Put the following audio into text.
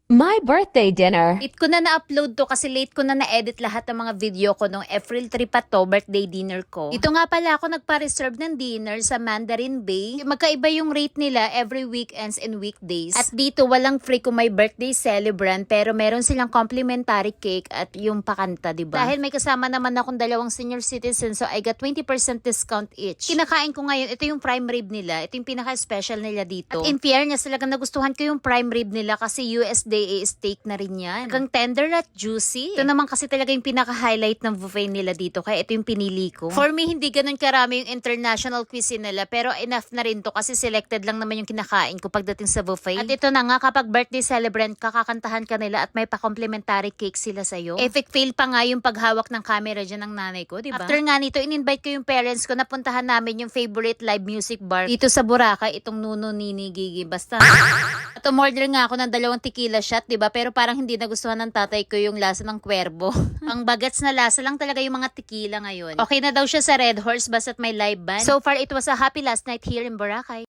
My birthday dinner. Late ko na na-upload to kasi late ko na na-edit lahat ng mga video ko nung April 3 pa to, birthday dinner ko. Dito nga pala ako nagpa-reserve ng dinner sa Mandarin Bay. Magkaiba yung rate nila every weekends and weekdays. At dito walang free kung may birthday celebrant pero meron silang complimentary cake at yung pakanta, diba? Dahil may kasama naman akong dalawang senior citizen so I got 20% discount each. Kinakain ko ngayon, ito yung prime rib nila. Ito yung pinaka-special nila dito. At in fairness, talagang nagustuhan ko yung prime rib nila kasi USDA steak na rin yan. Hanggang tender at juicy. Ito naman kasi talaga yung pinaka-highlight ng buffet nila dito. Kaya ito yung pinili ko. For me, hindi ganun karami yung international cuisine nila. Pero enough na rin to kasi selected lang naman yung kinakain ko pagdating sa buffet. At ito na nga, kapag birthday celebrant, kakakantahan ka nila at may pa-complimentary cake sila sa'yo. Epic fail pa nga yung paghawak ng camera dyan ng nanay ko, diba? After nga nito, in-invite ko yung parents ko na puntahan namin yung favorite live music bar dito sa Boracay, itong Nuno Nini Gigi. Basta at umorder nga ako ng 2 tequila shot, diba? Pero parang hindi nagustuhan ng tatay ko yung lasa ng kwerbo. Ang bagets na lasa lang talaga yung mga tequila ngayon. Okay na daw siya sa Red Horse basta't may live band. So far, it was a happy last night here in Boracay.